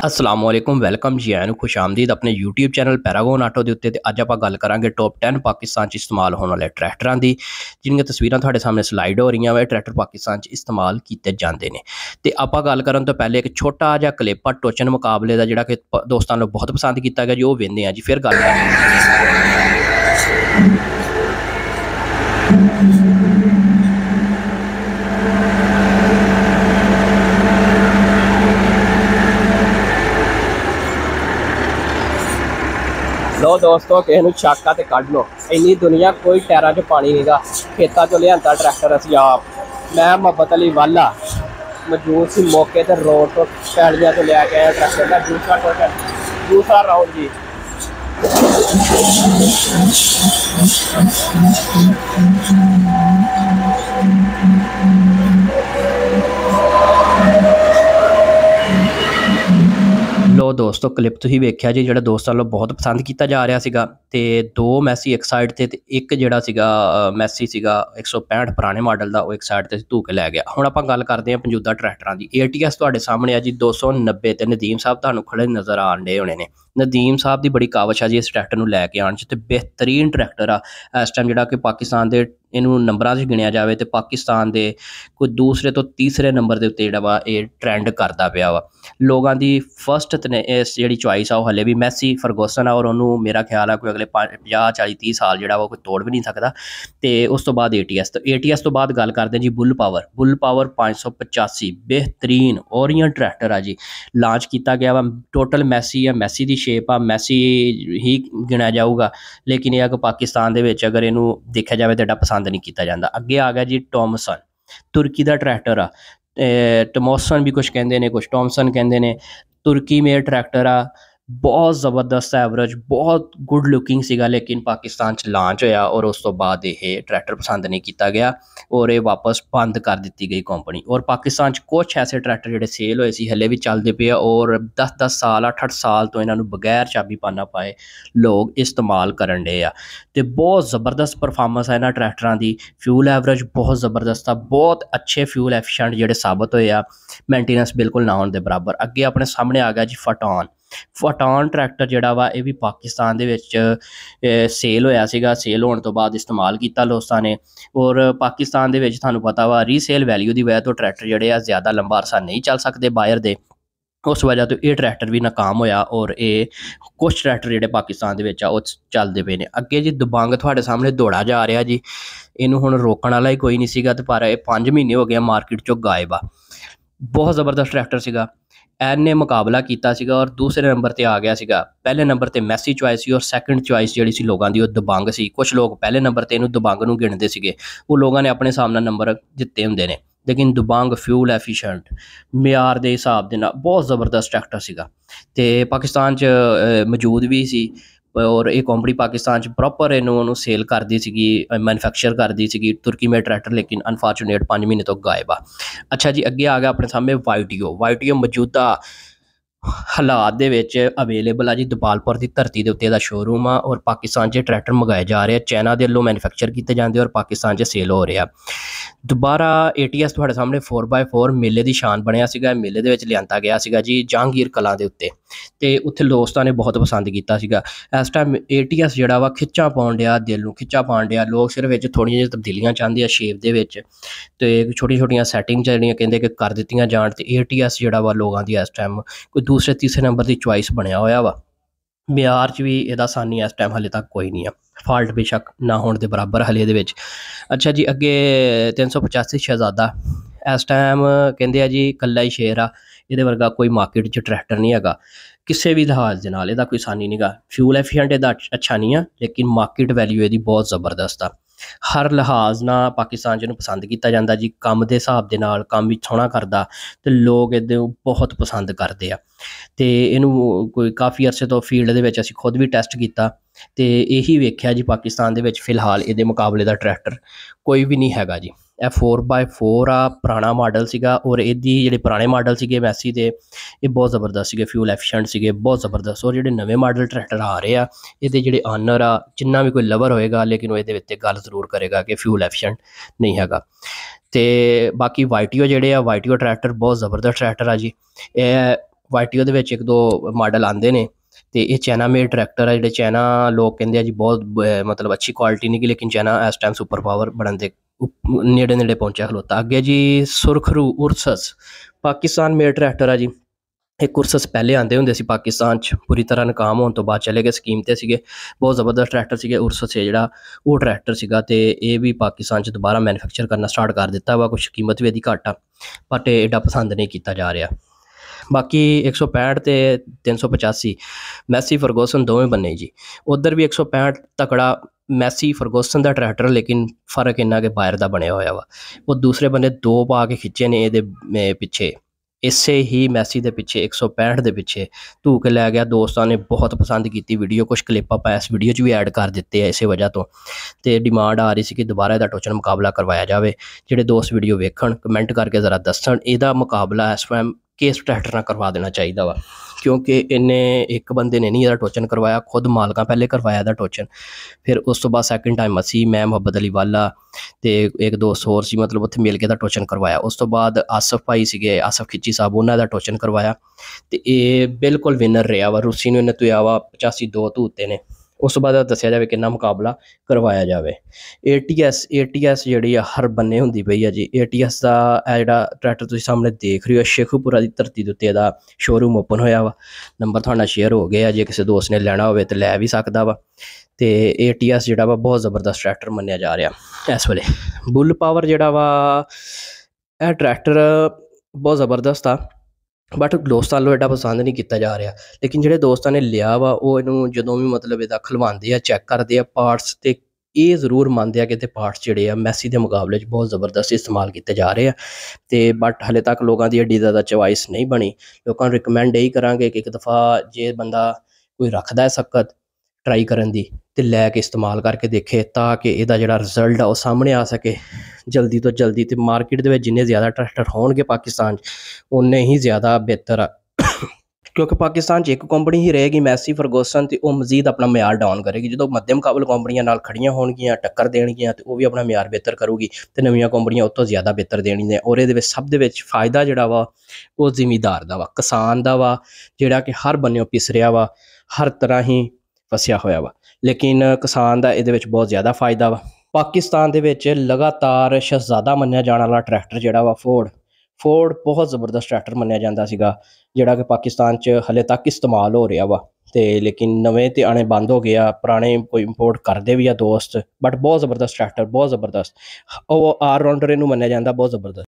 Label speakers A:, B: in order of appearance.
A: अस्सलामुअलैकुम वेलकम जी आया खुश आमदीद अपने यूट्यूब चैनल पैरागोन आटो के उत्ते अज आप गल करांगे टॉप 10 पाकिस्तान इस्तेमाल होने वाले ट्रैक्टरां दी जिन्हें तस्वीरां तुहाडे सामने स्लाइड हो रही हैं। ट्रैक्टर पाकिस्तान इस्तेमाल किए जाते हैं तो आप गल करन तो पहले एक छोटा जिहा क्लिप टोचन मुकाबले का जिहड़ा कि दोस्तों ने बहुत पसंद किया गया जी वो वेंदे हैं जी फिर गल लो दोस्तों किसी शाका तो कढ़ लो इन्नी दुनिया कोई टायरों च पानी नहीं गा खेतों चो लिया ट्रैक्टर असी आप मैं मोहब्बत अली वाला मौजूद सी मौके पर रोड तो पैलियां तो लिया गया ट्रैक्टर का दूसरा राउंड जी। लो दोस्तों क्लिप तुसीं वेख्या जी जो दोस्तों लो बहुत पसंद किया जा रहा सीगा ते दो मैसी एक साइड ते एक जिहड़ा सीगा मैसी सीगा 165 पुराने मॉडल का वो एक साइड ते धू के लै गया। हुण आपां गल करते हैं मौजूदा ट्रैक्टरां दी। ATS तुहाडे सामने आ जी 290 ते नदीम साहब तुहानूं खड़े नज़र आण डे होने ने। नदीम साहब की बड़ी कावश आ जी इस ट्रैक्टर नूं लैके आउण च ते बेहतरीन ट्रैक्टर आ इस टाइम जिहड़ा कि पाकिस्तान दे इनू नंबरां च गिणिया जाए तो पाकिस्तान के कोई दूसरे तो तीसरे नंबर के उत्ते वा ये ट्रेंड करता पिया वा। लोगों की फस्ट जी चॉइस आ हले भी मैसी फरगोसन आ और उन्होंने मेरा ख्याल है कोई अगले 50-40-30 साल जो कोई तोड़ भी नहीं सकता। तो उस तो बाद ATS तो बाद गल करते हैं जी बुल पावर 585 बेहतरीन ओरियंट ट्रैक्टर आ जी लॉन्च किया गया वा। टोटल मैसी है मैसी की शेप आ मैसी ही गिणिया जाऊगा लेकिन यह पाकिस्तान के अगर इनू देखा जाए तो एडा पसंद नहीं किया जाता। अगे आ गया जी टॉमसन तुर्की का ट्रैक्टर आ टमोसन भी कुछ कहते हैं कुछ टॉमसन कहते हैं तुर्की में ट्रैक्टर आ बहुत ज़बरदस्त एवरेज बहुत गुड लुकिंग सीगा लेकिन पाकिस्तान च लॉन्च होया और उस तो बाद ये ट्रैक्टर पसंद नहीं किया गया और ये वापस बंद कर दी गई कंपनी। और पाकिस्तान च कुछ ऐसे ट्रैक्टर जोड़े सेल होए सी हले भी चलते पे और 10-10 साल 8-8 साल तो इन्होंने बगैर चाबी पाना पाए लोग इस्तेमाल करन डे आ। तो बहुत ज़बरदस्त परफॉर्मेंस है इन्होंने ट्रैक्टरां दी फ्यूल एवरेज बहुत ज़बरदस्त आ बहुत अच्छे फ्यूल एफिशिएंट जोड़े साबित होए आ मेंटेनेंस बिल्कुल ना होने के बराबर। अगे अपने सामने आ गया जी फटान ट्रैक्टर जोड़ा वा ये भी पाकिस्तान दे विच सेल होया सीगा सेल होने तो बाद इस्तेमाल किया दोस्तों ने और पाकिस्तान दे विच तुहानूं पता वा रीसेल वैल्यू की वजह तो ट्रैक्टर जोड़े आ ज़्यादा लंबा अरसा नहीं चल सकते बाहर दे उस वजह तो ये ट्रैक्टर भी नाकाम होया और ये कुछ ट्रैक्टर जोड़े पाकिस्तान दे विच चलते पे ने। अगे जी दबंग तुहाडे सामने दौड़ा जा रहा जी इनू हुण रोकण वाला ही कोई नहीं सीगा ते पर 5 महीने हो गए मार्केट चों गायब आ। बहुत ज़बरदस्त ट्रैक्टर सीगा ने मुकाबला किया सीगा और दूसरे नंबर पर आ गया सीगा। पहले नंबर पर मैसी चॉइस सी और सैकेंड चॉइस जी सी लोगों की वो दबंग सी। कुछ लोग पहले नंबर पर इनू दबंग नूं गिणदे सीगे वो लोगों ने अपने सामने नंबर दिते हुंदे ने लेकिन दबंग फ्यूल एफिशिएंट म्यार के हिसाब के बहुत ज़बरदस्त ट्रैक्टर सीगा ते पाकिस्तान च मौजूद भी सी और ये कंपनी पाकिस्तान च प्रॉपर इनू सेल करती सी मैनुफैक्चर करती सी तुर्की में ट्रैक्टर लेकिन अनफॉर्चुनेट 5 महीने तो गायब आ। अच्छा जी अगे आ गया अपने सामने वाइटियो मौजूदा हालात दे विच अवेलेबल आ जी दबालपुर की धरती के उत्ते दा शोरूम आ और पाकिस्तान च ट्रैक्टर मंगाए जा रहे हैं चाइना के वल्लों मैनुफैक्चर किए जाते और पाकिस्तान च सेल हो रहा। दोबारा ATS तुहाडे सामने 4x4 मेले की शान बनया सीगा मेले दे विच लिआंदा गया सीगा जी जहांगीर कलां दे उत्ते ते उत्थे दोस्तां ने बहुत पसंद किया सीगा। इस टाइम ATS जिहड़ा वा खिच्चा पाउण डिया दिल नूं खिच्चा पाउण डिया लोग सिर्फ विच थोड़ियां जिहियां तब्दीलियां चाहते हैं शेप दे विच ते छोटी-छोटियां सैटिंग जिहड़ियां कहंदे कि कर दित्तियां जाण ते ATS जिहड़ा वा लोगों की इस टाइम कोई दूसरे तीसरे नंबर की चॉइस बनया होया वा। म्यार च भी इहदा सानी इस टाइम हले तक कोई नहीं है फॉल्ट बेशक ना होने के बराबर हले दे विच। अच्छा जी अगे 385 शहजादा इस टाइम कहते जी कल्ला ही शेर आ ये वर्गा कोई मार्केट च ट्रैक्टर नहीं है किसी भी लिहाज के नाल इहदा कोई सानी नहीं गा। फ्यूल एफिशिएंट इहदा अच्छा नहीं है लेकिन मार्केट वैल्यू इहदी बहुत ज़बरदस्त आ हर लिहाज ना पाकिस्तान च पसंद किया जाता जी काम के हिसाब के नाल काम भी सोहना करता तो लोग इहदे बहुत पसंद करते आ। तो इनू कोई काफ़ी अरसे तो फील्ड दे विच असीं खुद भी टैसट किया तो यही वेख्या जी पाकिस्तान दे विच फिलहाल ये मुकाबले का ट्रैक्टर कोई भी नहीं हैगा जी। 4x4 आ पुराना मॉडल सीगा और इहदी जिहड़े पुराने मॉडल सीगे मैसी दे ये बहुत ज़बरदस्त सीगे फ्यूल एफिशिएंट सीगे बहुत ज़बरदस्त और जिहड़े नवे मॉडल ट्रैक्टर आ रहे आ इहदे जिहड़े ऑनर आ जिन्ना भी कोई लवर होएगा लेकिन वो इहदे विच गल जरूर करेगा कि फ्यूल एफिशिएंट नहीं हैगा। ਤੇ ਬਾਕੀ ਵਾਈਟੀਓ ਜਿਹੜੇ ਆ, ਵਾਈਟੀਓ ਟਰੈਕਟਰ ਬਹੁਤ ਜ਼ਬਰਦਸਤ ਟਰੈਕਟਰ ਆ ਜੀ। ਇਹ ਵਾਈਟੀਓ ਦੇ ਵਿੱਚ ਇੱਕ ਦੋ ਮਾਡਲ ਆਉਂਦੇ ਨੇ, ਤੇ ਇਹ ਚਾਈਨਾ ਮੇਡ ਟਰੈਕਟਰ ਆ। ਜਿਹੜੇ ਚਾਈਨਾ ਲੋਕ ਕਹਿੰਦੇ ਆ ਜੀ ਬਹੁਤ ਮਤਲਬ ਅੱਛੀ ਕੁਆਲਿਟੀ ਨਹੀਂ ਗੀ, ਲੇਕਿਨ ਚਾਈਨਾ ਇਸ ਟਾਈਮ ਸੁਪਰ ਪਾਵਰ ਬਣਨ ਦੇ ਨੇੜੇ ਨੇੜੇ ਪਹੁੰਚਿਆ ਖਲੋਤਾ। ਅੱਗੇ ਜੀ ਸੁਰਖਰੂ ਉਰਸਸ, ਪਾਕਿਸਤਾਨ ਮੇਡ ਟਰੈਕਟਰ ਆ ਜੀ। ਇਹ ਕੁਰਸਸ ਪਹਿਲੇ ਆਉਂਦੇ ਹੁੰਦੇ ਸੀ ਪਾਕਿਸਤਾਨ 'ਚ, ਪੂਰੀ ਤਰ੍ਹਾਂ ਨਾਕਾਮ ਹੋਣ ਤੋਂ ਬਾਅਦ ਚਲੇ ਗਏ ਸਕੀਮ ਤੇ ਸੀਗੇ। ਬਹੁਤ ਜ਼ਬਰਦਸਤ ਟਰੈਕਟਰ ਸੀਗੇ ਉਰਸਸ ਜਿਹੜਾ ਉਹ ਟਰੈਕਟਰ ਸੀਗਾ, ਤੇ ਇਹ ਵੀ ਪਾਕਿਸਤਾਨ 'ਚ ਦੁਬਾਰਾ ਮੈਨੂਫੈਕਚਰ ਕਰਨਾ ਸਟਾਰਟ ਕਰ ਦਿੱਤਾ ਵਾ। ਕੁਛ ਕੀਮਤ ਵੀ ਇਹਦੀ ਘੱਟ ਆ, ਬਟ ਐਡਾ ਪਸੰਦ ਨਹੀਂ ਕੀਤਾ ਜਾ ਰਿਹਾ। ਬਾਕੀ 165 ਤੇ 385 ਮੈਸੀ ਫਰਗੂਸਨ ਦੋਵੇਂ ਬੰਨੇ ਜੀ। ਉਧਰ ਵੀ 165 ਤਕੜਾ ਮੈਸੀ ਫਰਗੂਸਨ ਦਾ ਟਰੈਕਟਰ, ਲੇਕਿਨ ਫਰਕ ਇੰਨਾ ਕਿ ਬਾਇਰ ਦਾ ਬਣਿਆ ਹੋਇਆ ਵਾ। ਉਹ ਦੂਸਰੇ ਬੰਨੇ ਦੋ ਪਾ ਕੇ ਖਿੱਚੇ ਨੇ ਇਹਦੇ ਪਿੱਛੇ, ਇਸੇ ਹੀ ਮੈਸੀ ਦੇ ਪਿੱਛੇ 165 ਦੇ ਪਿੱਛੇ ਧੂ ਕੇ ਲੈ ਗਿਆ। ਦੋਸਤਾਂ ਨੇ ਬਹੁਤ ਪਸੰਦ ਕੀਤੀ ਵੀਡੀਓ, ਕੁਛ ਕਲਿੱਪ ਆਪਾਂ ਇਸ ਵੀਡੀਓ 'ਚ ਵੀ ਐਡ ਕਰ ਦਿੱਤੇ ਆ ਇਸੇ ਵਜ੍ਹਾ ਤੋਂ। ਤੇ ਡਿਮਾਂਡ ਆ ਰਹੀ ਸੀ ਕਿ ਦੁਬਾਰਾ ਇਹਦਾ ਟੋਚਨ ਮੁਕਾਬਲਾ ਕਰਵਾਇਆ ਜਾਵੇ। ਜਿਹੜੇ ਦੋਸਤ ਵੀਡੀਓ ਵੇਖਣ, ਕਮੈਂਟ ਕਰਕੇ ਜ਼ਰਾ ਦੱਸਣ ਇਹਦਾ ਮੁਕਾਬਲਾ ਇਸ ਟਾਈਮ ਕਿਸ ਟਰੈਕਟਰ ਨਾਲ ਕਰਵਾ ਦੇਣਾ ਚਾਹੀਦਾ ਵਾ, ਕਿਉਂਕਿ ਇਹਨੇ ਇੱਕ ਬੰਦੇ ਨੇ ਨਹੀਂ ਇਹਦਾ ਟੋਚਨ ਕਰਵਾਇਆ, ਖੁਦ ਮਾਲਕਾਂ ਪਹਿਲੇ ਕਰਵਾਇਆ ਇਹਦਾ ਟੋਚਨ। ਫਿਰ ਉਸ ਤੋਂ ਬਾਅਦ ਸੈਕਿੰਡ ਟਾਈਮ ਅਸੀਂ, ਮੈਂ, ਮੁਹੱਬਤ ਅਲੀ ਵਾਲਾ ਤੇ ਇੱਕ ਦੋਸਤ ਹੋਰ ਸੀ, ਮਤਲਬ ਉੱਥੇ ਮਿਲ ਕੇ ਦਾ ਟੋਚਨ ਕਰਵਾਇਆ। ਉਸ ਤੋਂ ਬਾਅਦ ਆਸਫ ਭਾਈ ਸੀਗੇ, ਆਸਫ ਖਿੱਚੀ ਸਾਹਿਬ, ਉਹਨਾਂ ਦਾ ਟੋਚਨ ਕਰਵਾਇਆ ਤੇ ਇਹ ਬਿਲਕੁਲ ਵਿਨਰ ਰਿਹਾ ਵਾ। ਰੂਸੀ ਨੂੰ ਇਹਨੇ ਤੁਆ ਵਾ 85 ਧੂਤੇ ਨੇ। ਉਸ ਤੋਂ ਬਾਅਦ ਦੱਸਿਆ ਜਾਵੇ ਕਿੰਨਾ ਮੁਕਾਬਲਾ ਕਰਵਾਇਆ ਜਾਵੇ। ATS ਜਿਹੜੀ ਆ ਹਰ ਬੰਨੇ ਹੁੰਦੀ ਪਈ ਆ ਜੀ। ATS ਦਾ ਇਹ ਜਿਹੜਾ ਟਰੈਕਟਰ ਤੁਸੀਂ ਸਾਹਮਣੇ ਦੇਖ ਰਹੇ ਹੋ, ਸ਼ੇਖੂਪੁਰਾ ਦੀ ਧਰਤੀ ਦੇ ਉੱਤੇ ਇਹਦਾ ਸ਼ੋਰੂਮ ਓਪਨ ਹੋਇਆ ਵਾ। ਨੰਬਰ ਤੁਹਾਡਾ ਸ਼ੇਅਰ ਹੋ ਗਿਆ, ਜੇ ਕਿਸੇ ਦੋਸਤ ਨੇ ਲੈਣਾ ਹੋਵੇ ਤਾਂ ਲੈ ਵੀ ਸਕਦਾ ਵਾ। ਤੇ ATS ਜਿਹੜਾ ਵਾ ਬਹੁਤ ਜ਼ਬਰਦਸਤ ਟਰੈਕਟਰ ਮੰਨਿਆ ਜਾ ਰਿਹਾ ਇਸ ਵੇਲੇ। ਬੁੱਲ ਪਾਵਰ ਜਿਹੜਾ ਵਾ, ਇਹ ਟਰੈਕਟਰ ਬਹੁਤ ਜ਼ਬਰਦਸਤ ਆ, ਬਟ ਦੋਸਤਾਂ ਵੱਲੋਂ ਐਡਾ ਪਸੰਦ ਨਹੀਂ ਕੀਤਾ ਜਾ ਰਿਹਾ। ਲੇਕਿਨ ਜਿਹੜੇ ਦੋਸਤਾਂ ਨੇ ਲਿਆ ਵਾ ਉਹ ਇਹਨੂੰ ਜਦੋਂ ਵੀ ਮਤਲਬ ਇਹਦਾ ਖਲਵਾਉਂਦੇ ਆ, ਚੈੱਕ ਕਰਦੇ ਆ ਪਾਰਟਸ, ਤੇ ਇਹ ਜ਼ਰੂਰ ਮੰਨਦੇ ਆ ਕਿ ਇਹਦੇ ਪਾਰਟਸ ਜਿਹੜੇ ਆ ਮੈਸੀ ਦੇ ਮੁਕਾਬਲੇ 'ਚ ਬਹੁਤ ਜ਼ਬਰਦਸਤ ਇਸਤੇਮਾਲ ਕੀਤੇ ਜਾ ਰਹੇ ਆ। ਤੇ ਬਟ ਹਲੇ ਤੱਕ ਲੋਕਾਂ ਦੀ ਐਡੀ ਜ਼ਿਆਦਾ ਚੋਇਸ ਨਹੀਂ ਬਣੀ। ਲੋਕਾਂ ਨੂੰ ਰਿਕਮੈਂਡ ਇਹੀ ਕਰਾਂਗੇ ਕਿ ਇੱਕ ਦਫਾ ਜੇ ਬੰਦਾ ਕੋਈ ਰੱਖਦਾ ਹੈ ਸਖਤ ਟਰਾਈ ਕਰਨ ਦੀ, ਤੇ ਲੈ ਕੇ ਇਸਤੇਮਾਲ ਕਰਕੇ ਦੇਖੇ, ਤਾਂ ਕਿ ਇਹਦਾ ਜਿਹੜਾ ਰਿਜ਼ਲਟ ਆ ਉਹ ਸਾਹਮਣੇ ਆ ਸਕੇ ਜਲਦੀ ਤੋਂ ਜਲਦੀ। ਤੇ ਮਾਰਕੀਟ ਦੇ ਵਿੱਚ ਜਿੰਨੇ ਜ਼ਿਆਦਾ ਟਰੈਕਟਰ ਹੋਣਗੇ ਪਾਕਿਸਤਾਨ 'ਚ, ਉਨੇ ਹੀ ਜ਼ਿਆਦਾ ਬਿਹਤਰ ਆ, ਕਿਉਂਕਿ ਪਾਕਿਸਤਾਨ 'ਚ ਇੱਕ ਕੰਪਨੀ ਹੀ ਰਹੇਗੀ ਮੈਸੀ ਫਰਗੂਸਨ, ਤੇ ਉਹ ਮਜ਼ੀਦ ਆਪਣਾ ਮਿਆਰ ਡਾਊਨ ਕਰੇਗੀ। ਜਦੋਂ ਮੱਧਮ ਮੁਕਾਬਲ ਕੰਪਨੀਆਂ ਨਾਲ ਖੜੀਆਂ ਹੋਣਗੀਆਂ, ਟੱਕਰ ਦੇਣਗੀਆਂ, ਤੇ ਉਹ ਵੀ ਆਪਣਾ ਮਿਆਰ ਬਿਹਤਰ ਕਰੂਗੀ, ਤੇ ਨਵੀਆਂ ਕੰਪਨੀਆਂ ਉਹ ਤੋਂ ਜ਼ਿਆਦਾ ਬਿਹਤਰ ਦੇਣਗੀਆਂ। ਔਰ ਇਹਦੇ ਵਿੱਚ ਸਭ ਦੇ ਵਿੱਚ ਫਾਇਦਾ ਜਿਹੜਾ ਵਾ ਉਹ ਜ਼ਿਮੀਦਾਰ ਦਾ ਵਾ, ਕਿਸਾਨ ਦਾ ਵਾ, ਜਿਹੜਾ ਕਿ ਹਰ ਬੰਨਿਓ ਪਿਸ ਰਿਹਾ ਵਾ, ਹਰ ਤਰ੍ਹਾਂ ਹੀ ਫਸਿਆ ਹੋਇਆ ਵਾ। ਲੇਕਿਨ ਕਿਸਾਨ ਦਾ ਇਹਦੇ ਵਿੱਚ ਬਹੁਤ ਜ਼ਿਆਦਾ ਫਾਇਦਾ ਵਾ। ਪਾਕਿਸਤਾਨ ਦੇ ਵਿੱਚ ਲਗਾਤਾਰ ਸ਼ਹਿਜ਼ਾਦਾ ਮੰਨਿਆ ਜਾਣ ਵਾਲਾ ਟਰੈਕਟਰ ਜਿਹੜਾ ਵਾ ਫੋਰਡ ਬਹੁਤ ਜ਼ਬਰਦਸਤ ਟਰੈਕਟਰ ਮੰਨਿਆ ਜਾਂਦਾ ਸੀਗਾ, ਜਿਹੜਾ ਕਿ ਪਾਕਿਸਤਾਨ 'ਚ ਹਲੇ ਤੱਕ ਇਸਤੇਮਾਲ ਹੋ ਰਿਹਾ ਵਾ। ਤੇ ਲੇਕਿਨ ਨਵੇਂ ਤੇ ਆਣੇ ਬੰਦ ਹੋ ਗਏ ਆ, ਪੁਰਾਣੇ ਕੋਈ ਇੰਪੋਰਟ ਕਰਦੇ ਵੀ ਆ ਦੋਸਤ, ਬਟ ਬਹੁਤ ਜ਼ਬਰਦਸਤ ਟਰੈਕਟਰ, ਬਹੁਤ ਜ਼ਬਰਦਸਤ। ਉਹ ਆਲ ਰਾਊਂਡਰ ਇਹਨੂੰ ਮੰਨਿਆ ਜਾਂਦਾ, ਬਹੁਤ ਜ਼ਬਰਦਸਤ।